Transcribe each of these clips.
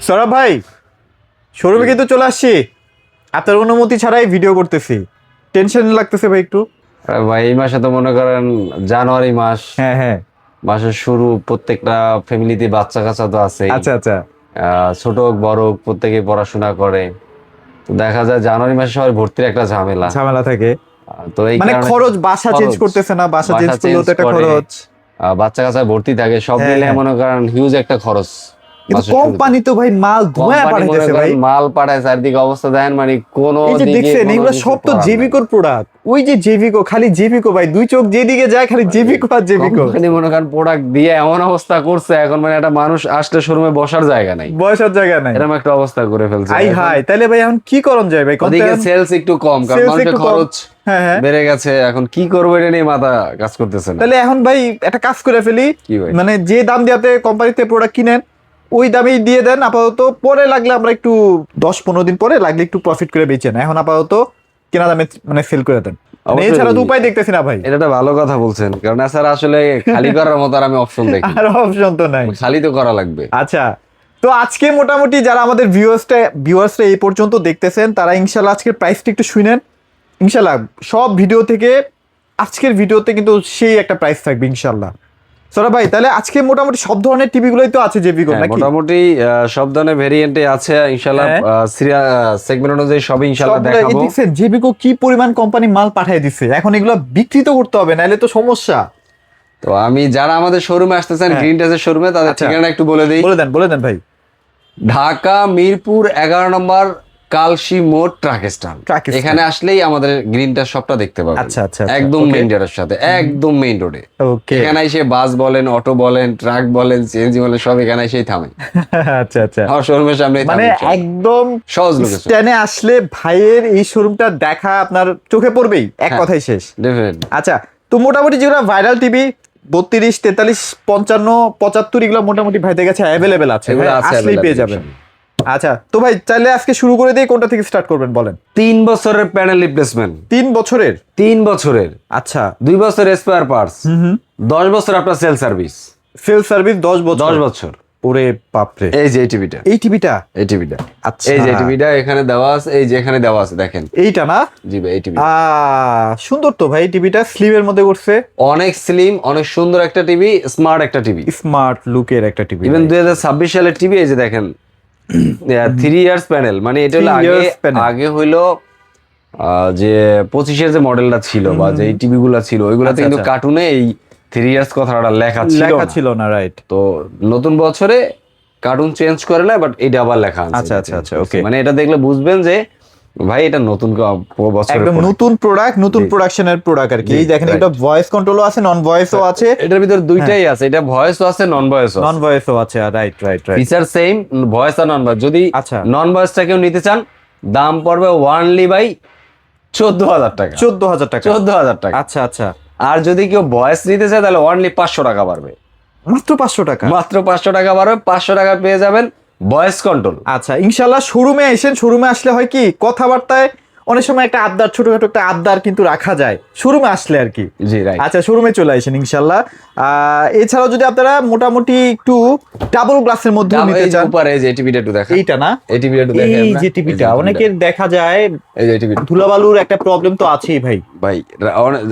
সৌরভ ভাই, শোরুমে কিন্তু চলে আসছি। আপনার অনুমতি ছাড়াই ভিডিও করতেছি, টেনশন লাগতেছে ভাই একটু। আরে ভাই এই মাসে তো মনে করেন জানুয়ারি মাস, হ্যাঁ হ্যাঁ, মাসের শুরু, প্রত্যেকটা ফ্যামিলিতে বাচ্চা কাচ্চা তো আছে। আচ্ছা আচ্ছা। ছোট হোক বড় হোক প্রত্যেকে পড়াশোনা করে, তো দেখা যায় জানুয়ারি মাসে সবাই ভর্তির একটা ঝামেলা। ঝামেলা থাকে তো এই মানে কারণে খরচ, বাসা চেঞ্জ করতেছে না, বাসা চেঞ্জ করলেও তো একটা খরচ। বাচ্চা কাচ্চা ভর্তি থাকে, সব হ্যাঁ, মিলে হ্যাঁ। মনে করেন হিউজ একটা খরচ। কিন্তু মাসের শুরুতে। কোম্পানি তো ভাই মাল ধোয়া কোম্পানি মনে পাঠাইতেছে ভাই। করেন মাল পাঠায়, চারদিকে অবস্থা দেখেন, মানে কোনো এই যে দিকে দেখছেন, কোনো এগুলো কিছু সব তো করার নাই। জেভিকোর প্রোডাক্ট। ওই যে জেভিকো, খালি জেভিকো ভাই, দুই চোখ যেদিকে যায় খালি জেভিকো আর জেভিকো। কোম্পানি মনে করেন প্রোডাক্ট দিয়ে এমন অবস্থা করছে, এখন মানে একটা মানুষ আসলে শোরুমে বসার জায়গা নাই, বয়সের জায়গা নাই। এরকম একটা অবস্থা করে ফেলছে। আই হাই, তাহলে ভাই এখন কি করণ যায় ভাই? ওদিকে সেলস একটু কম, কারণ Sales মানুষের একটু কম। খরচ হ্যাঁ হ্যাঁ। বেড়ে গেছে, এখন কি করবো এটা নিয়ে মাথা কাজ করতেছে না। তাহলে এখন ভাই একটা কাজ করে ফেলি, কি ভাই? মানে যে দাম দিয়াতে কোম্পানিতে প্রোডাক্ট কিনেন ওই দামেই দিয়ে দেন আপাতত। পরে লাগলে আমরা একটু 10-15 দিন পরে লাগলে একটু প্রফিট করে বেচেন। এখন আপাতত কেনা দামে মানে সেল করে দেন। মানে অবশ্যই। এছাড়া তো উপায় দেখতেছি না ভাই। এটা একটা ভালো কথা বলছেন, কারণ এছাড়া আসলে খালি করার মতো আর আমি অপশন দেখি না। আর অপশন তো নাই। খালি তো করা লাগবে। আচ্ছা, তো আজকে মোটামুটি যারা আমাদের ভিউয়ার্সটা এই পর্যন্ত দেখতেছেন, তারা ইনশাল্লাহ আজকের প্রাইসটা একটু শুনেন। ইনশাল্লাহ সব ভিডিও থেকে আজকের ভিডিওতে কিন্তু সেই একটা প্রাইস থাকবে ইনশাল্লাহ। সৌরভ ভাই, তাহলে আজকে মোটামুটি সব ধরনের টিভি গুলোই তো আছে জেভিকো হ্যাঁ, নাকি? মোটামুটি সব ধরনের ভেরিয়েন্টে আছে ইনশাআল্লাহ। হ্যাঁ। সেগমেন্ট অনুযায়ী সবই ইনশাআল্লাহ সবগুলো এই দেখাবো। দেখছেন জেভিকো কি পরিমাণ কোম্পানি মাল পাঠিয়ে দিচ্ছে, এখন এগুলো বিক্রি তো করতে হবে, নাহলে তো সমস্যা। তো আমি যারা আমাদের শোরুমে আসতেছেন, হ্যাঁ। গ্রিন টাচের শোরুমে, তাদের আচ্ছা। ঠিকানা একটু বলে দিই। বলে দেন ভাই। ঢাকা মিরপুর 11 নম্বর কালশি মোড় ট্রাক স্ট্যান্ড। Truck stand. এখানে আসলেই আমাদের গ্রিন টাচ শপটা দেখতে পাবেন। আচ্ছা, আচ্ছা, আচ্ছা, একদম okay. মেইন রোডের সাথে, একদম মেইন রোডে। ওকে। এখানে এসে বাস বলেন, অটো বলেন, ট্রাক বলেন, সিএনজি বলেন, সব এখানে এসেই থামে। আচ্ছা আচ্ছা, আমার শোরুমের সামনে মানে একদম সহজ লোকেশন। স্ট্যান্ডে আসলে ভাইয়ের এই শোরুমটা দেখা আপনার চোখে পড়বেই, এক হ্যাঁ। কথাই শেষ। ডেফিনেটলি। আচ্ছা, তো মোটামুটি যেগুলো ভাইরাল টিভি 32, 43, 55, 75 এগুলো মোটামুটি ভাইদের কাছে অ্যাভেলেবেল আছে, এগুলো হ্যাঁ, আছে আসলেই পেয়ে যাবেন। আচ্ছা, তো ভাই চাইলে আজকে শুরু করে দিই, কোনটা থেকে স্টার্ট করবেন বলেন? 3 বছরের প্যানেল রিপ্লেসমেন্ট। 3 বছরের? 3 বছরের। আচ্ছা। 2 বছর স্পেয়ার পার্টস। 10 বছর আপনার সেল সার্ভিস। সেল সার্ভিস 10 বছর? 10 বছর। ওরে বাপরে। এই যে এই টিভিটা, এই টিভিটা? এই টিভিটা, আচ্ছা। এই যে টিভিটা এখানে দেওয়া আছে, এই যে এখানে দেওয়া আছে দেখেন। এইটা না? জি ভাই, এই টিভি সুন্দর তো ভাই, টিভিটা স্লিমের মধ্যে করছে। অনেক স্লিম, অনেক সুন্দর একটা টিভি, স্মার্ট একটা টিভি, স্মার্ট লুকের একটা টিভি। ইভেন 2026 সালের টিভি। এই যে দেখেন 3 ইয়ার্স প্যানেল, মানে এটা হলো 3 years panel। আগে হইলো যে 25-এর যে মডেলটা ছিল বা যে টিভি গুলা ছিল ওইগুলাতে আচ্ছা, কিন্তু আচ্ছা। কার্টুনে এই 3 ইয়ার্স কথাটা লেখা ছিল না, রাইট। তো নতুন বছরে কার্টুন চেঞ্জ করে না, বাট এটা আবার লেখা আছে। আচ্ছা, আচ্ছা, আচ্ছা, okay। মানে এটা দেখলে বুঝবেন যে ভাই এটা নতুন বছরের একদম product। নতুন প্রোডাক্ট, নতুন প্রোডাকশনের প্রোডাক্ট আর কি। জি, এই দেখেন, right। এটা ভয়েস কন্ট্রোলও আছে, নন ভয়েসও আছে। এটার ভিতর দুইটাই আছে, এটা ভয়েসও আছে, নন ভয়েসও আছে। নন ভয়েসও আছে, right right right. Feature same, voice আর নন ভয়েস। যদি আচ্ছা। নন ভয়েসটা কেউ নিতে চান, দাম পড়বে ওয়ানলি বাই 14,000 টাকা। 14,000 টাকা? 14,000 টাকা। আচ্ছা আচ্ছা। আর যদি কেউ ভয়েস নিতে চায় তাহলে ওয়ানলি 500 টাকা বাড়বে। মাত্র 500 টাকা? মাত্র 500 টাকা বাড়বে। 500 টাকা পেয়ে যাবেন ভয়েস কন্ট্রোল। আচ্ছা, ইনশাল্লাহ শোরুমে আসেন। শোরুমে আসলে হয় কি, কথাবার্তায় অনেক সময় একটা আবদার, ছোটখাটো একটা আবদার কিন্তু রাখা যায় শোরুমে আসলে আর কি। জি, রাইট। আচ্ছা, শোরুমে চলে আসেন ইনশাল্লাহ। এছাড়াও যদি আপনারা মোটামুটি একটু ডাবল গ্লাসের মধ্যে নিতে চান, উপরে এই যে টিভিটা একটু দেখেন। এইটা না? এই টিভিটা একটু দেখেন। এই যে টিভিটা, অনেকের দেখা যায় এই যে টিভিটা ধুলাবালুর একটা প্রবলেম তো আছেই ভাই। ভাই,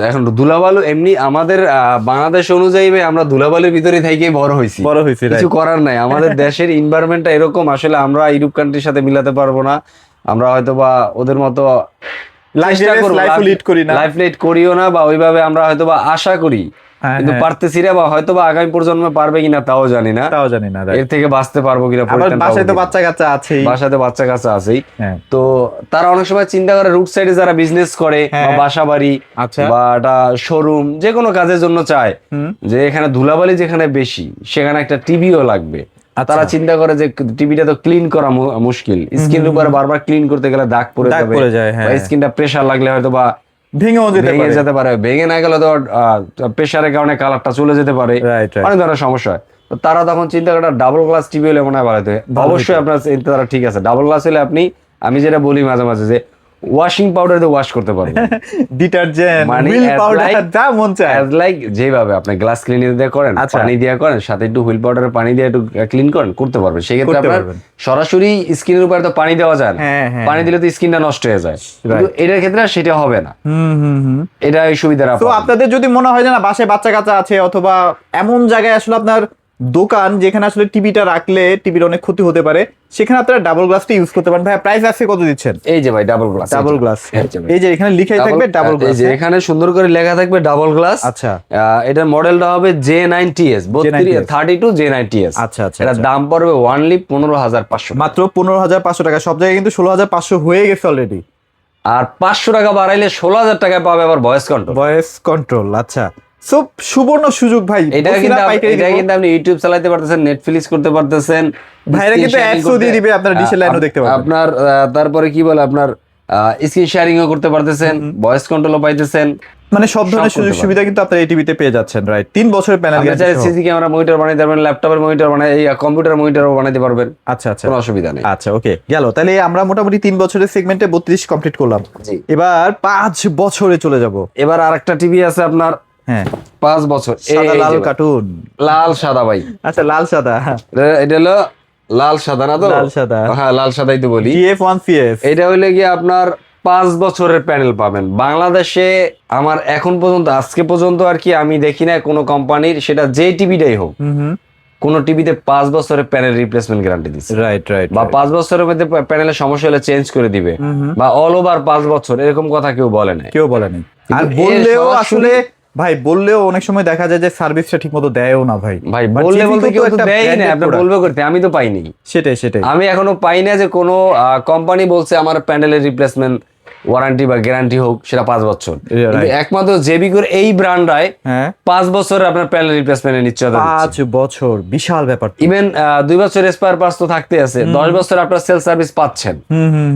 এখন ধুলাবালু এমনি আমাদের বাংলাদেশ অনুযায়ী ভাই আমরা ধুলাবালুর ভিতরে থেকে বড় হইছি, কিছু করার নাই। আমাদের দেশের এনভায়রনমেন্টটা এরকম, আসলে আমরা ইউরোপ কান্ট্রির সাথে মিলাতে পারবো না। আমরা হয়তো বা ওদের মতো লাইফ লিড করিও না, বা ওইভাবে আমরা হয়তো বা আশা করি, কিন্তু পারতেছি না, বা হয়তো বা আগামী প্রজন্মে পারবে কিনা তাও জানি না। এর থেকে বাঁচতে পারবো কিনা, বাসায় তো বাচ্চা কাচ্চা আছেই, বাসাতে বাচ্চা কাচ্চা আছেই। হ্যাঁ। তো তারা অনেক সময় চিন্তা করে রুট সাইডে যারা বিজনেস করে বা বাসা বাড়ি বা একটা শোরুম যে কোনো কাজের জন্য চায় যে এখানে ধুলাবালি যেখানে বেশি সেখানে একটা টিভিও লাগবে। তারা চিন্তা করে যে টিভিটা তো ক্লিন করা মুশকিল, স্ক্রিন উপরে বারবার ক্লিন করতে গেলে দাগ পড়ে যাবে, বা স্ক্রিনটা প্রেসার লাগলে হয়তো বা ভেঙে যেতে পারে, ভেঙে না গেলে তো প্রেসারের কারণে কালারটা চলে যেতে পারে, অনেক ধরনের সমস্যা হয়। তো তারা তখন চিন্তা করে ডাবল গ্লাস টিভি হলে মনে হয় ভালো। অবশ্যই আপনার চিন্তা ঠিক আছে, ডাবল গ্লাস হলে আপনি, আমি যেটা বলি মাঝে মাঝে যে ওয়াশিং পাউডার দিয়ে ওয়াশ করতে পারবেন, ডিটারজেন্ট, মানে হুইল as পাউডার, like- যা মন চায়। অ্যাজ লাইক যেভাবে আপনি গ্লাস ক্লিনার দিয়ে করেন, আচ্ছা। পানি দিয়ে করেন, সাথে একটু হুইল পাউডারের পানি দিয়ে একটু ক্লিন করেন, করতে পারবেন। সেক্ষেত্রে করতে আপনার পারবেন। সরাসরি স্কিনের উপরে তো পানি দেওয়া যায় না, হ্যাঁ, হ্যাঁ, পানি দিলে তো স্কিনটা নষ্ট হয়ে যায়, কিন্তু এটার ক্ষেত্রে আর সেটা হবে না। এটা এই সুবিধাটা তো পাবেন। আপনাদের যদি মনে হয় যে না বাসায় বাচ্চা কাচ্চা আছে, অথবা এমন জায়গায় আসলে আপনার দোকান যেখানে আসলে টিভিটা রাখলে টিভির অনেক ক্ষতি হতে পারে, সেখানে আপনারা ডাবল গ্লাসটা ইউজ করতে পারেন। ভাই প্রাইস আছে কত দিচ্ছেন? এই যে ভাই ডাবল গ্লাস, ডাবল গ্লাস, এই যে এখানে লিখাই থাকবে ডাবল এই গ্লাস। যে এখানে সুন্দর করে লেখা থাকবে ডাবল গ্লাস। আচ্ছা। এটার মডেলটা হবে J9TS 32 J9TS। আচ্ছা, আচ্ছা, এটার দাম পড়বে অনলি 15,500, মাত্র 15,500 টাকা। সব জায়গায় কিন্তু 16,500 হয়ে গেছে অলরেডি। আর 500 টাকা বাড়াইলে 16,000 টাকায় পাবে আবার ভয়েস কন্ট্রোল। ভয়েস কন্ট্রোল, আচ্ছা। সো সুবর্ণ সুযোগ ভাই, এটা কিন্তু আপনি ইউটিউব চালাতে পারতেছেন, নেটফ্লিক্স করতে পারতেছেন, ভাইরা কিন্তু অ্যাডসও দিয়ে দিবে, আপনার ডিশের লাইনও দেখতে পাবেন। আপনার তারপরে কি বলে আপনার স্ক্রিন শেয়ারিংও করতে পারতেছেন, ভয়েস কন্ট্রোলও পাইতেছেন, মানে সব ধরনের সব সুযোগ করতে সুবিধা কিন্তু আপনার এই টিভিতে পেয়ে যাচ্ছেন, রাইট? 3 বছরের প্যানেল আপনি চাইলে সিসি ক্যামেরা মনিটর বানাইতে পারবেন, ল্যাপটপের মনিটর এই কম্পিউটার মনিটরও বানাইতে পারবেন। আচ্ছা, আচ্ছা, কোনো অসুবিধা নেই। আচ্ছা, ওকে, গেল। তাহলে আমরা মোটামুটি 3 বছরের সেগমেন্টে 32 কমপ্লিট করলাম। জি। এবার 5 বছরে চলে যাব। এবার আরেকটা টিভি আছে আপনার, হ্যাঁ, 5 বছর, সাদা এই লাল যে ভাই, কার্টুন। লাল সাদা ভাই। আচ্ছা, লাল সাদা, এটা হলো লাল সাদা না তো? লাল সাদা। হ্যাঁ, লাল সাদাই তো বলি। GF1CS। এটা হইলে গিয়ে আপনার 5 বছরের প্যানেল পাবেন বাংলাদেশে। আমার এখন পর্যন্ত, আজকে পর্যন্ত আর কি আমি দেখি না কোনো কোম্পানির, সেটা যে টিভিটাই হোক, কোন টিভিতে 5 বছরের প্যানেল রিপ্লেসমেন্ট গ্যারান্টি দিচ্ছে, রাইট, রাইট। বা 5 বছরের মধ্যে প্যানেলের সমস্যা হলে চেঞ্জ করে দিবে, বা অল ওভার 5 বছর, এরকম কথা কেউ বলে না। কেউ বলেনি। আর কিন্তু বললেও এর আসলে ভাই, বললেও অনেক সময় দেখা যায় যে সার্ভিসটা ঠিকমতো দেয়ও না ভাই। ভাই But বললে যেহেতু বলতে তো কেউ তো একটা দেয়ই না, branded আপনি product। বলবে করতে, আমি তো পাইনি। সেটাই, সেটাই। আমি এখনো পাই না যে কোনো কোম্পানি বলছে আমার প্যানেলের রিপ্লেসমেন্ট ওয়ারেন্টি বা গ্যারান্টি হোক সেটা 5 বছর। right. কিন্তু একমাত্র জেবিকোর এই ব্র্যান্ডায় হ্যাঁ, 5 বছরের আপনার প্যানেল রিপ্লেসমেন্টের নিশ্চয়তা দিচ্ছে। 5 বছর, বিশাল ব্যাপার। ইভেন 2 বছর স্পেয়ার পার্টস তো থাকতে আছে, 10 বছর আপনার সেল সার্ভিস পাচ্ছেন,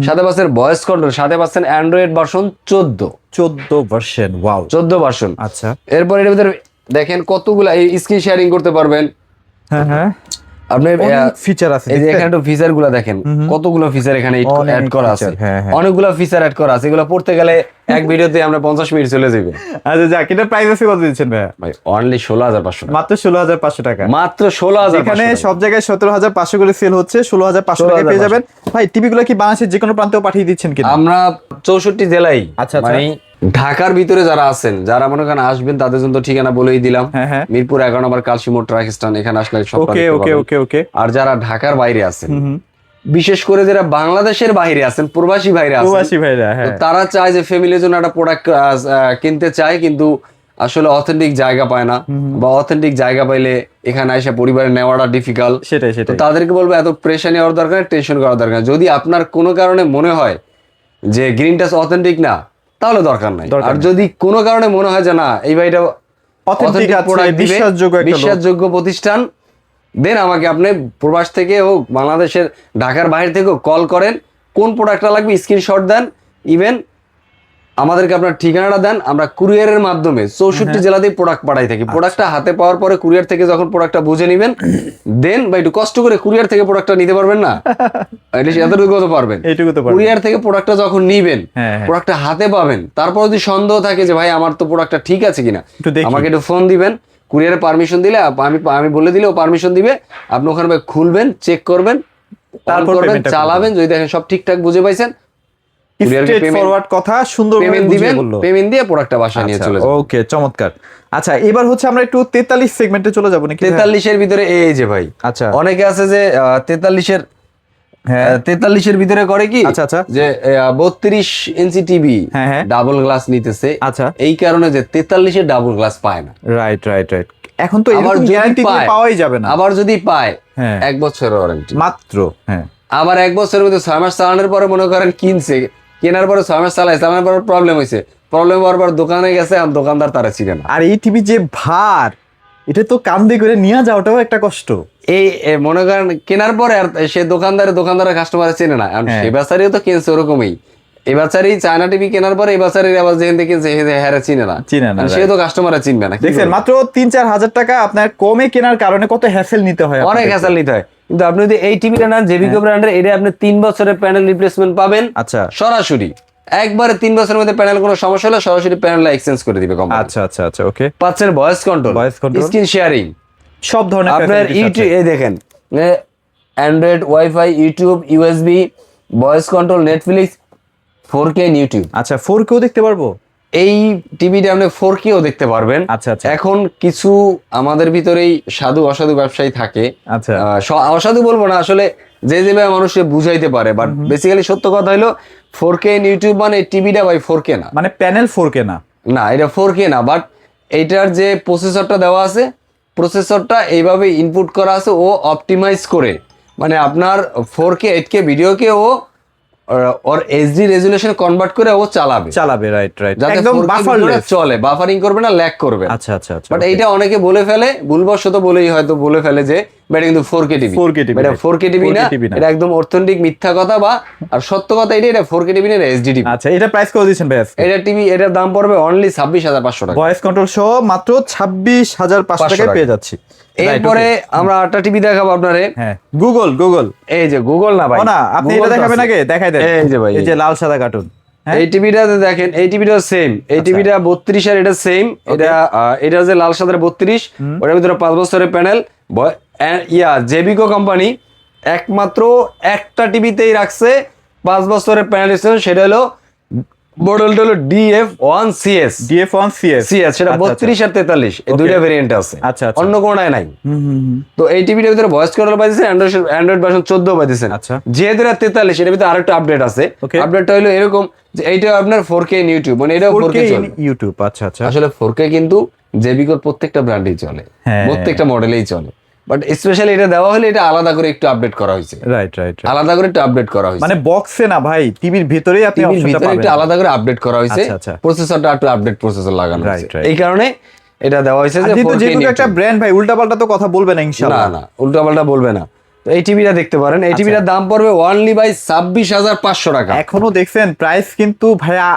সাথে পাচ্ছেন ভয়েস কন্ট্রোল, সাথে পাচ্ছেন Android version 14 version, wow. 14 version. আচ্ছা, এরপর এর ভিতরে দেখেন কতগুলা স্ক্রিন শেয়ারিং করতে পারবেন হ্যাঁ, হ্যাঁ, আপনি। ফিচার আছে। এই যে এখানে একটু ফিচার গুলা দেখেন, কতগুলো ফিচার এখানে অনেক অ্যাড করা আছে, feature, হ্যাঁ, হ্যাঁ। অনেকগুলো ফিচার অ্যাড করা আছে, এগুলো পড়তে গেলে এক ভিডিওতে আমরা 50 মিনিট চলে যাবে। আচ্ছা, যাক, এটা প্রাইস আছে কত দিচ্ছেন ভাই? ভাই অনলি 16,500 টাকা, মাত্র 16,500 টাকা। মাত্র 16,500 এখানে সব জায়গায় 17,500 করে সেল হচ্ছে, 16,500 টাকা পেয়ে যাবেন। ভাই টিভিগুলো কি বাংলাদেশের যে কোনো প্রান্তেও পাঠিয়ে দিচ্ছেন কিনা? আমরা 64 জেলায়, আচ্ছা, আচ্ছা। মানে ঢাকার ভিতরে যারা আছেন, যারা মনে করেন আসবেন, তাদের জন্য ঠিকানা বলেই দিলাম। হ্যাঁ, হ্যাঁ। মিরপুর 11 নম্বর কালশিমোড় ট্রাক স্ট্যান্ড, এখানে আসলে সব ওকে, ওকে, ওকে, ওকে। আর যারা ঢাকার বাইরে আছেন, বিশেষ করে যারা বাংলাদেশের বাইরে আছেন, প্রবাসী বাইরে আছেন, প্রবাসী ভাইরা, তো হ্যাঁ, তারা চায় যে ফ্যামিলির জন্য একটা প্রোডাক্ট কিনতে চায়, কিন্তু আসলে অথেন্টিক জায়গা পায় না, বা অথেন্টিক জায়গা পাইলে এখানে এসে পরিবারে নেওয়াটা ডিফিকাল্ট। সেটাই, তো সেটাই। তাদেরকে বলবো এত প্রেশার নেওয়ার দরকার, টেনশন করার দরকার নেই। যদি আপনার কোনো কারণে মনে হয় যে গ্রিন টাচ অথেন্টিক না, তাহলে দরকার নাই। আর যদি কোনো কারণে মনে হয় যে না এই ভাইটা অথেন্টিক আছে, বিশ্বাসযোগ্য একটা লোক। বিশ্বাসযোগ্য প্রতিষ্ঠান, দেন আমাকে আপনি প্রবাস থেকে হোক, বাংলাদেশের ঢাকার বাইরে থেকে কল করেন, কোন প্রোডাক্টটা লাগবে স্ক্রিনশট দেন, ইভেন আমাদেরকে আপনার ঠিকানাটা দেন, আমরা কুরিয়ারের মাধ্যমে 64 জেলাতেই প্রোডাক্ট পাঠাই থাকি। প্রোডাক্টটা হাতে পাওয়ার পরে কুরিয়ার থেকে যখন প্রোডাক্টটা বুঝে নেবেন, দেন বা একটু কষ্ট করে কুরিয়ার থেকে প্রোডাক্টটা নিতে পারবেন না, এতটুকু তো পারবেন। এইটুকু তো পারবেন। কুরিয়ার থেকে প্রোডাক্টটা যখন নিবেন, হ্যাঁ, হ্যাঁ। প্রোডাক্টটা হাতে পাবেন, তারপর যদি সন্দেহ থাকে যে ভাই আমার তো প্রোডাক্টটা ঠিক আছে কিনা, একটু দেখি। আমাকে একটু ফোন দিবেন, কুরিয়ারে পারমিশন দিলে আমি বলে দিলে ও পারমিশন দিবে, আপনি ওখানে খুলবেন, চেক করবেন, তারপর করবেন, payment টা চালাবেন, যদি দেখেন সব ঠিকঠাক বুঝে পাইছেন, স্ট্রেট ফরওয়ার্ড কথা, সুন্দর পেমেন্ট দিবেন, পেমেন্ট দিয়ে প্রোডাক্টটা বাসায় নিয়ে চলে যাবেন। ওকে, চমৎকার। আচ্ছা, এবার হচ্ছে আমরা একটু 43 সেগমেন্টে চলে যাব নাকি? 43 এর ভিতরে এই যে ভাই, আচ্ছা, অনেকে আছে যে 43 এর, হ্যাঁ, 43 এর ভিতরে করে কি, আচ্ছা, আচ্ছা। যে 32 ইঞ্চি টিভি হ্যাঁ, হ্যাঁ। ডাবল গ্লাস নিতেছে, আচ্ছা। এই কারণে যে 43 এর ডাবল গ্লাস পায় না। Right, right, right. এখন তো আবার এরকম যদি গ্যারান্টি পায়, পাওয়াই যাবে না। আবার যদি পায়, হ্যাঁ, 1 বছরের ওয়ারেন্টি মাত্র, হ্যাঁ। আবার 1 বছরের মধ্যে 6 মাস চালানোর পরে মনে করেন কিনছে, কেনার পরে 6 মাস চালানোর পরে প্রবলেম হয়েছে, প্রবলেম হওয়ার পর দোকানে গেছে, আর দোকানদার তারা চিনে না। আর এই টিভি যে ভার, এটা তো কান্দে করে নিয়ে যাওয়াটাও একটা কষ্ট। এই মনে করেন কেনার পরে আর সে দোকানদার কাস্টমার চেনে না, কারণ হ্যাঁ। সে বেচারিও তো কিনছে ওরকমই। এই বেচারি চায়না টিভি কেনার পরে এই বেচারির আবার যেখান থেকে কিনছে হ্যাঁ চিনে না, চিনে না, সে তো কাস্টমার চিনবে না। কি দেখছেন, করবে? মাত্র 3-4 হাজার টাকা আপনার কমে কেনার কারণে কত হ্যাসেল নিতে হয় অনেক আপনাদেরকে। হ্যাসেল নিতে হয়। কিন্তু আপনি যদি এই টিভিটা নেন জেবিকো ব্র্যান্ডের, এটা আপনি 3 বছরের প্যানেল রিপ্লেসমেন্ট পাবেন আচ্ছা, সরাসরি। একবারে 3 বছরের মধ্যে প্যানেল কোনো সমস্যা হলে সরাসরি প্যানেলটা এক্সচেঞ্জ করে দিবে কোম্পানি। আচ্ছা আচ্ছা আচ্ছা, ওকে। পাচ্ছেন ভয়েস কন্ট্রোল, স্ক্রিন শেয়ারিং, সব ধরনের আপনার ইউটিউব, এই দেখেন Android, wifi, YouTube, USB, voice control, Netflix, 4K YouTube. আচ্ছা, 4K দেখতে পারবো এই টিভিটা আপনি 4K দেখতে পারবেন। আচ্ছা আচ্ছা, এখন কিছু আমাদের ভিতরেই সাধু অসাধু ব্যবসায়ী থাকে। আচ্ছা, অসাধু বলবো না, আসলে যে যেভাবে মানুষকে বুঝাইতে পারে, বাট বেসিক্যালি সত্য কথা হলো 4K ইউটিউব মানে টিভিটা ভাই 4K না, মানে প্যানেল 4K না, না এটা 4K না, বাট এইটার যে প্রসেসরটা দেওয়া আছে, প্রসেসরটা এইভাবে ইনপুট করা আছে, ও অপটিমাইজ করে, মানে আপনার 4K 8K ভিডিওকে ও ওর এইচডি রেজুলেশন কনভার্ট করে ও চালাবে, রাইট রাইট, যাতে একদম 4K বাফারলেস চলে, বাফারিং করবে না, ল্যাগ করবে। আচ্ছা আচ্ছা আচ্ছা, বাট এইটা অনেকে বলে ফেলে, ভুলবশত বলেই হয়তো বলে ফেলে যে এটা কিন্তু 4K টিভি। 4K টিভি, এটা 4K টিভি না, এটা একদম অর্থনৈতিক মিথ্যা কথা, বা আর সত্য কথা এটা 4K টিভি না, এইচডি টিভি। আচ্ছা, এটা প্রাইস কত দিচ্ছেন ভাই আজকে? এটা টিভি, এটার দাম পড়বে অনলি 26,500 টাকা, ভয়েস কন্ট্রোল সহ মাত্র 26,500 টাকায় পেয়ে যাচ্ছি। এরপরে আমরা আরেকটা টিভি দেখাবো আপনারে। হ্যাঁ, গুগল, এই যে গুগল না ভাই, না আপনি এটা দেখাবেন আগে, দেখাই দেন। এই যে ভাই, এই যে লাল সাদা কার্টুন, এই টিভিটাতে দেখেন, এই টিভিটা সেম, এই টিভিটা 32 আর এটা সেম, এটা যে লাল সাদার 32, ওটার ভিতরে 5 বছরের প্যানেল, জেবিকো কোম্পানি একমাত্র একটা টিভিতেই রাখছে 5 বছরের প্যানেল, সেটা হলো মডেলটা হলো DF1CS, সেটা 32 আর 43, এই দুইটা ভেরিয়েন্ট আছে, আচ্ছা, অন্য কোনটাই নাই। তো এই টিভিটার ভিতরে ভয়েস কন্ট্রোল পাইছেন, অ্যান্ড্রয়েড ভার্সন 14 পাইছেন। আচ্ছা, যেহেতু এটা 43, এর ভিতরে আরেকটা আপডেট আছে। আপডেটটা হলো এরকম যে এইটা আপনার 4K ইউটিউব, মানে এটাও 4K চলে ইউটিউব। আচ্ছা আচ্ছা, আসলে 4K কিন্তু জেবিকোর প্রত্যেকটা ব্র্যান্ডেই চলে, প্রত্যেকটা মডেলেই চলে, বাট স্পেশালি এটা দেওয়া হলে এটা আলাদা করে একটু আপডেট করা হয়েছে। রাইট রাইট, আলাদা করে একটু আপডেট করা হয়েছে, মানে বক্সে না ভাই, টিভির ভিতরেই আপনি অপশনটা পাবেন, একটু আলাদা করে আপডেট করা হয়েছে। প্রসেসরটা একটু আপডেট প্রসেসর লাগানো হয়েছে, এই কারণে এটা দেওয়া হয়েছে যে 4K একটা ব্র্যান্ড ভাই, উল্টাপাল্টা তো কথা বলবে না ইনশাআল্লাহ। না উল্টাপাল্টা বলবে না। তো এই টিভিটা দেখতে পারেন, এই টিভিটার দাম পড়বে অনলি বাই 26,500 টাকা। এখনো দেখছেন প্রাইস কিন্তু ভাইয়া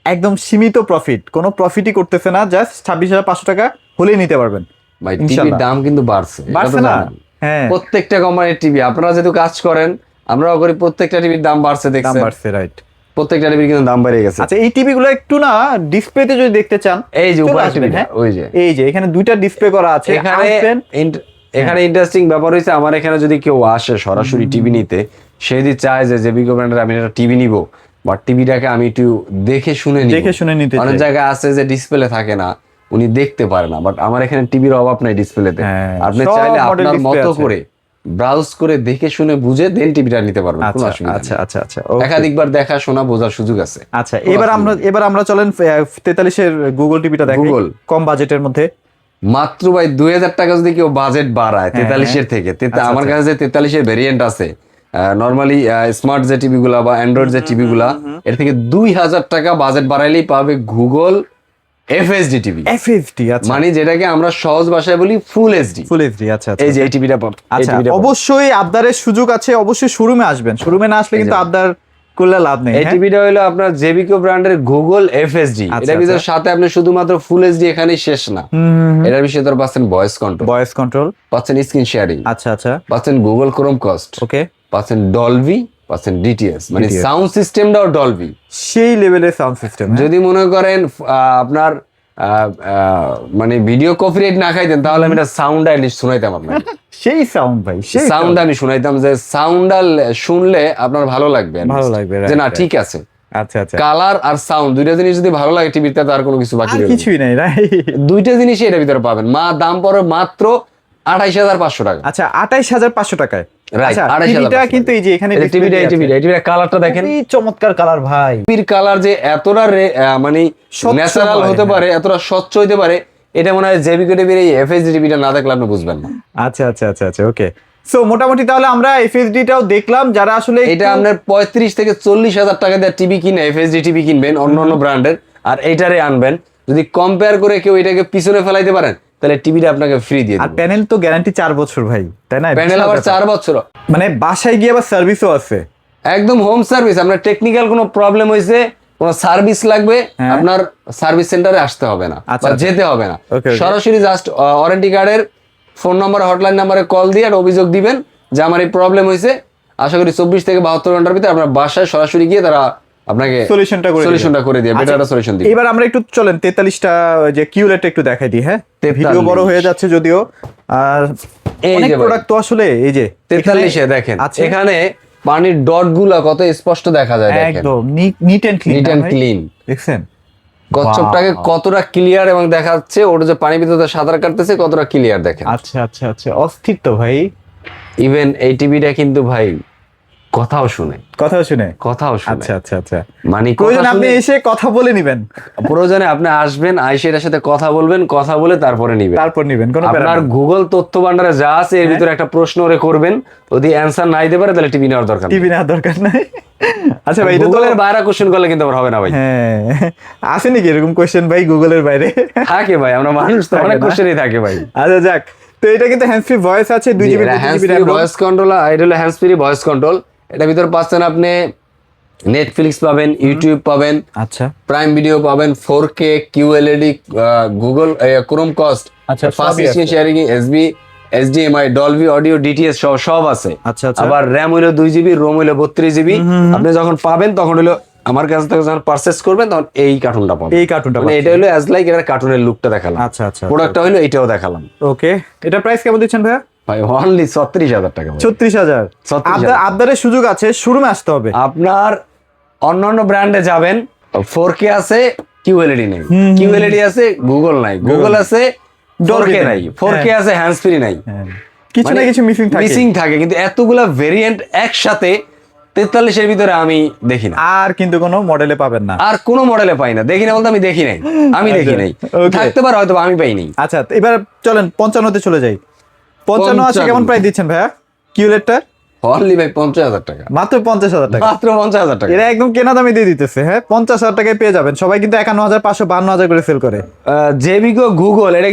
একদম সীমিত প্রফিট, কোনো প্রফিটই করতেছে না, জাস্ট 26,500 টাকা হলেই নিতে পারবেন ভাই। টিভির দাম কিন্তু বাড়ছে না? হ্যাঁ, প্রত্যেকটা কোম্পানির টিভি, আপনারা যেহেতু কাজ করেন, আমরাও করি, প্রত্যেকটা টিভির দাম বাড়ছে, দেখছেন রাইট, প্রত্যেকটা টিভির কিন্তু দাম বেড়ে গেছে। আচ্ছা, এই টিভি গুলো একটু না ডিসপ্লেতে যদি দেখতে চান, এই যে উপরে টিভিটা, ওই যে এই যে এখানে দুইটা ডিসপ্লে করা আছে। এখানে ইন্টারেস্টিং ব্যাপার হইছে, আমার এখানে যদি কেউ আসে সরাসরি টিভি নিতে, সে যদি চায় যে জেবিকো ব্র্যান্ডের আমি একটা টিভি নিব, বা টিভিটাকে আমি একটু দেখে শুনে নিতে, অনেক জায়গায় আছে যে ডিসপ্লে থাকে না, উনি দেখতে পারে না, বাট আমার এখানে টিভির অভাব নাই ডিসপ্লেতে। আপনি চাইলে আপনার মতো করে ব্রাউজ করে দেখে শুনে বুঝে দেন টিভিটা নিতে পারবেন, কোনো অসুবিধা নেই। আচ্ছা আচ্ছা, একাধিকবার দেখা শোনা বোঝার সুযোগ আছে। আচ্ছা, এবার আমরা চলেন 43 এর গুগল টিভিটা দেখি, কম বাজেটের মধ্যে। মাত্র ভাই 2,000 টাকা যদি কেউ বাজেট বাড়ায় 43 এর থেকে, আমার কাছে যে 43 এর ভেরিয়েন্ট আছে, নরমালি স্মার্ট যে টিভি গুলা বা অ্যান্ড্রয়েড যে টিভি গুলা, এর থেকে 2,000 টাকা বাজেট বাড়াইলেই পাবে গুগল FHD টিভি। আচ্ছা, মানে যেটাকে আমরা সহজ ভাষায় বলি ফুল এইচডি। আচ্ছা, এই যে এই টিভিটা আচ্ছা, অবশ্যই আবদারের সুযোগ আছে, অবশ্যই শোরুমে আসবেন, শোরুমে না আসলে কিন্তু আবদার করলে লাভ নেই। এই টিভিটা হলো আপনার জেবিকো ব্র্যান্ডের গুগল FHD। এটার ভিতরে সাথে আপনি শুধুমাত্র ফুল এইচডি এখানেই শেষ না, এটার বিষয়ে তো পাচ্ছেন ভয়েস কন্ট্রোল, পাচ্ছেন স্ক্রিন শেয়ারিং, আচ্ছা আচ্ছা, পাচ্ছেন গুগল ক্রোমকাস্ট, ওকে, পাচ্ছেন ডলবি, পাচ্ছেন ডিটিএস, মানে সাউন্ড সিস্টেমটাও ডলবি, সেই লেভেলের সাউন্ড সিস্টেম। যদি মনে করেন আপনার মানে ভিডিও কপিরাইট না খাইতেন, তাহলে আমি এটা সাউন্ড লিস্ট শুনাইতাম আপনাকে। সেই সাউন্ড ভাই, সেই সাউন্ড আমি শুনাইতাম, যে সাউন্ড শুনলে আপনার ভালো লাগবে, যে না ঠিক আছে। আচ্ছা আচ্ছা, কালার আর সাউন্ড দুইটা জিনিস যদি ভালো লাগে টিভিতে, তার কোনো কিছু বাকি নেই, কিছুই নাই, দুইটা জিনিসই এর ভিতরে পাবেন। দাম পড়ে মাত্র 28,500 টাকা। আচ্ছা, 28,500 টাকায়। আচ্ছা, টিভিটা কিন্তু এই যে এখানে টিভিটা কালারটা দেখেন, চমৎকার কালার ভাই। টিভির কালার যে এতটা মানে ন্যাচারাল হতে পারে, এতটা স্বচ্ছ হতে পারে, এটা মনে হয় জেবিকো টিভির এই FHD টিভিটা না দেখলে আপনি বুঝবেন না। আচ্ছা আচ্ছা আচ্ছা আচ্ছা, ওকে। সো মোটামুটি তাহলে আমরা FHD-টাও দেখলাম, যারা আসলে এটা আপনার 35 থেকে 40,000 টাকা দিয়ে টিভি কিনে FHD টিভি কিনবেন অন্য ব্র্যান্ডের, আর এইটারে আনবেন, যদি কম্পেয়ার করে কেউ এটাকে পিছনে ফেলাইতে পারেন, তাহলে টিভিটা আপনাকে ফ্রি দিয়ে দিবে। আর প্যানেল তো গ্যারান্টি 4 বছর ভাই, তাই না? প্যানেল আবার 4 বছর, মানে বাসায় গিয়ে আবার সার্ভিসও আছে, একদম হোম সার্ভিস। আপনার টেকনিক্যাল কোনো প্রবলেম হয়েছে, কোনো সার্ভিস লাগবে, আপনার সার্ভিস সেন্টারে আসতে হবে না, যেতে হবে না, সরাসরি জাস্ট ওয়ারেন্টি কার্ডের ফোন নাম্বার, হটলাইন নাম্বারে কল দিয়ে একটা অভিযোগ দিবেন যে আমার এই প্রবলেম হয়েছে। আশা করি 24 থেকে 72 ঘন্টার ভিতরে আপনার বাসায় সরাসরি গিয়ে তারা আপনাকে সলিউশনটা করে দিয়ে বেটার সলিউশন দিই। এবার আমরা একটু চলেন 43টা যে কিউলেটটা একটু দেখাই দিই। হ্যাঁ, ভিডিও বড় হয়ে যাচ্ছে যদিও, আর অনেক প্রোডাক্ট তো আসলে এই যে 43 এ দেখেন এখানে পানির ডট গুলা কত স্পষ্ট দেখা যায়, দেখেন একদম নিট এন্ড ক্লিন দেখছেন কচ্ছপটাকে কতটা ক্লিয়ার এবং দেখাচ্ছে ওটা যে পানির ভিতরে সাঁতার কাটতেছে কতটা ক্লিয়ার দেখেন। আচ্ছা আচ্ছা আচ্ছা, অস্থির তো ভাই। ইভেন এই টিভিটা কিন্তু ভাই কথাও শুনে। আচ্ছা আচ্ছা আচ্ছা, মানে প্রয়োজন আপনি এসে কথা বলে নেবেন, প্রয়োজনে আপনি আসবেন, আইসে এটার সাথে কথা বলবেন, কথা বলে তারপরে নিবেন। কোনো আপনার গুগল তথ্য ভান্ডারে যা আছে এর ভিতরে একটা প্রশ্ন ওরে করবেন, যদি অ্যানসার নাই দিতে পারে তাহলে টিভি নেওয়ার দরকার নাই। আচ্ছা ভাই, এটা তো বাইরে কোশ্চেন করলে কিন্তু আবার হবে না ভাই। হ্যাঁ, আছে নাকি এরকম কোশ্চেন ভাই গুগলের বাইরে? থাকে ভাই, আমরা মানুষ তো অনেক কোশ্চেনই থাকে ভাই। আচ্ছা যাক, তো এটা কিন্তু হ্যান্ডস ফ্রি ভয়েস আছে, 2GB ভয়েস কন্ট্রোল, এটা হলো হ্যান্ডস ফ্রি ভয়েস কন্ট্রোল। এটার ভিতর পাচ্ছেন আপনি নেটফ্লিক্স পাবেন, ইউটিউব পাবেন, আচ্ছা প্রাইম ভিডিও পাবেন, 4K QLED, গুগল ক্রোমকাস্ট, আচ্ছা, fast screen sharing, HDMI, Dolby audio, DTS সব আছে। আচ্ছা আচ্ছা, আবার RAM হইলো 2GB, ROM হইলো 32GB। আপনি যখন পাবেন তখন হলো আমার কাছ থেকে যখন পারচেজ করবেন তখন এই কার্টুনটা পাবেন, মানে এটা হলো অ্যাজ লাইক এটা কার্টুনের লুকটা দেখালাম। আচ্ছা আচ্ছা, প্রোডাক্টটা হইলো এটাও দেখালাম। ওকে, এটা প্রাইস কেমন দিচ্ছেন ভাইয়া? ভাই অনলি 36,000 টাকা। 36,000 আপনাদের সুযোগ আছে, শোরুমে আসতে হবে। আপনার অন্যান্য ব্র্যান্ডে যাবেন, 4K আছে, QLED নেই, QLED আছে, গুগল নাই, গুগল আছে, 4K নাই, 4K আছে, হ্যান্ডস ফ্রি নাই, কিছু না কিছু মিসিং থাকে। কিন্তু এতগুলা ভেরিয়েন্ট একসাথে 43 এর ভিতরে আমি দেখি না, আর কিন্তু কোনো মডেলে পাবেন না, আর কোনো মডেলে পাই না। দেখি না বলতে আমি দেখি নাই, থাকতে পারে হয়তো আমি পাইনি। আচ্ছা, এবার চলেন 55তে চলে যাই। 55 আছে, কেমন প্রাইস দিচ্ছেন ভাইয়া কিউলেটটা? অনলি ভাই 50,000 টাকা, মাত্র 50,000 টাকা, মাত্র 50,000 টাকা। এরা একদম কেনা দামে দিয়ে দিতেছে। হ্যাঁ, 50,000 টাকায় পেয়ে যাবেন। সবাই কিন্তু 51,500 52,000 করে সেল করে। জেবিকো গুগল, এটা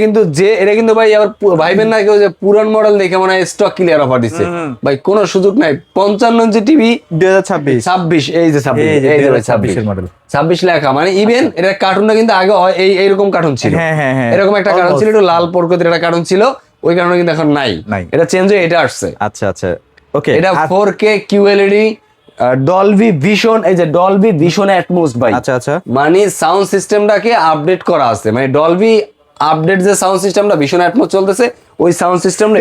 কিন্তু ভাই আবার ভাইবেন না কেউ যে পুরান মডেল দেখে মনে হয় স্টক ক্লিয়ার অফার দিচ্ছে, ভাই কোনো সুযোগ নাই। 55 ইঞ্চি টিভি 2026, এই যে 26 এর মডেল, 26 লেখা, মানে ইভেন এটা কার্টুনটা কিন্তু আগে এইরকম কার্টুন ছিল। হ্যাঁ, এরকম একটা কার্টুন ছিল, একটু লাল প্রকৃতির একটা কার্টুন ছিল, ওই কারণে কিন্তু এখন নাই, এটা চেঞ্জ হয়ে এটা আসছে। আচ্ছা আচ্ছা, ওকে, এটা 4K QLED, ডলবি ভিশন, এই যে ডলবি ভিশন অ্যাটমস ভাই। আচ্ছা আচ্ছা, মানে সাউন্ড সিস্টেমটাকে আপডেট করা আছে, মানে ডলবি আপডেট যে সাউন্ড সিস্টেমটা ভিশন অ্যাটমস চলতেছে ওই সাউন্ড সিস্টেমটা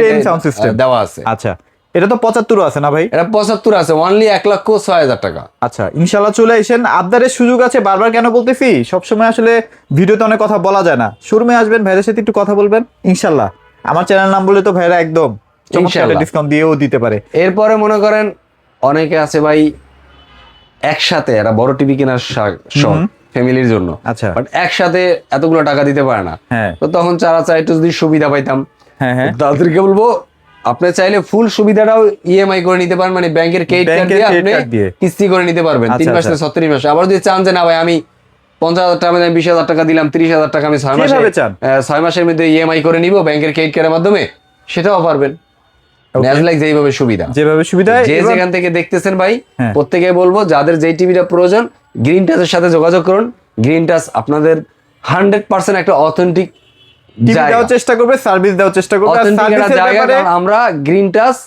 দেওয়া আছে। আচ্ছা, এটা তো 75 আছে না ভাই? এটা 75 আছে, অনলি 1,06,000 টাকা। আচ্ছা, ইনশাআল্লাহ চলে আসেন। আবদারের সুযোগ আছে, বারবার কেন বলতেছি, সবসময় আসলে ভিডিওতে অনেক কথা বলা যায় না। শোরুমে আসবেন, ভাইদের সাথে একটু কথা বলবেন, ইনশাআল্লাহ আমার চ্যানেল নাম বলে তো ভাইরা একদম চমৎকার ডিসকাউন্ট দিয়েও দিতে পারে। এরপরে মনে করেন অনেকে আছে ভাই একসাথে এরা বড় টিভি কেনার শখ ফ্যামিলির জন্য, আচ্ছা, বাট একসাথে এতগুলো টাকা দিতে পারে না, তো তখন যারা চাই একটু যদি সুবিধা পাইতাম, তাদেরকে বলবো আপনি চাইলে ফুল সুবিধাটাও ইএমআই করে নিতে পারেন, মানে ব্যাংকের ক্রেডিট কার্ড দিয়ে আপনি কিস্তি করে নিতে পারবেন 3 মাস থেকে 36 মাস। আবার যদি চান যে না ভাই আমি 50,000 টাকা আমি 20,000 টাকা দিলাম, 30,000 টাকা আমি 6 মাসের মধ্যে ইএমআই করে নিব ব্যাংকের ক্রেডিট কার্ডের মাধ্যমে, সেটাও পারবেন। যেভাবে সুবিধা যে যেখান থেকে দেখতেছেন ভাই, প্রত্যেকে বলবো যাদের যেই টিভিটা প্রয়োজন গ্রিন টাচের সাথে যোগাযোগ করুন। গ্রিন টাচ আপনাদের 100% একটা অথেন্টিক দেওয়ার চেষ্টা করবে, সার্ভিস দেওয়ার চেষ্টা করবে। আমরা গ্রিন টাচ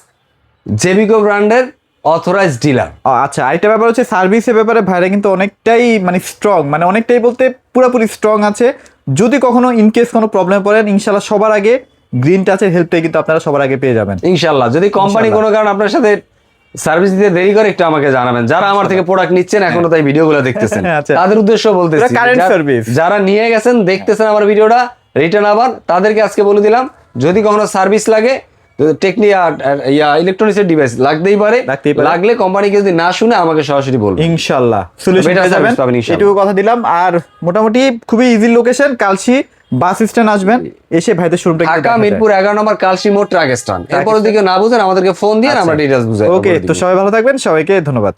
জেবিকো ব্র্যান্ডের অথরাইজড ডিলার। আচ্ছা, আরেকটা ব্যাপার হচ্ছে সার্ভিসের ব্যাপারে ভাইরা কিন্তু অনেকটাই মানে স্ট্রং, মানে অনেকটাই বলতে পুরোপুরি স্ট্রং আছে। যদি কখনো ইনকেস কোনো প্রবলেম পড়েন, ইনশাআল্লাহ সবার আগে গ্রিন টাচের হেল্পটাই কিন্তু আপনারা সবার আগে পেয়ে যাবেন ইনশাআল্লাহ। যদি কোম্পানি কোনো কারণে আপনার সাথে সার্ভিস দিতে দেরি করে একটু আমাকে জানাবেন। যারা আমার থেকে প্রোডাক্ট নিচ্ছেন এখনো তাই ভিডিওগুলো দেখতেছেন, তাদের উদ্দেশ্য বলতেছি, যারা নিয়ে গেছেন দেখতেছেন আমার ভিডিওটা রিটার্ন আবার তাদেরকে আজকে বলে দিলাম, যদি কখনো সার্ভিস লাগে ইলেকট্রনিক্সের ডিভাইস লাগতেই পারে, লাগলে কোম্পানিকে যদি না শুনে আমাকে সরাসরি বলবেন, ইনশাআল্লাহ সলিউশন পেয়ে যাবেন। এটুকু কথা দিলাম। আর মোটামুটি খুবই easy location, Kalshi bus stand আসবেন, এসে ভাইদের শোরুমটা ঢাকা মিরপুর 11 নম্বর কালশি মোড় ট্রাক স্ট্যান্ড। এরপর দিকে না বুঝেন আমাদেরকে ফোন দিয়ে আমরা ডিটেইলস বুঝাই। ওকে, তো সবাই ভালো থাকবেন, সবাইকে ধন্যবাদ।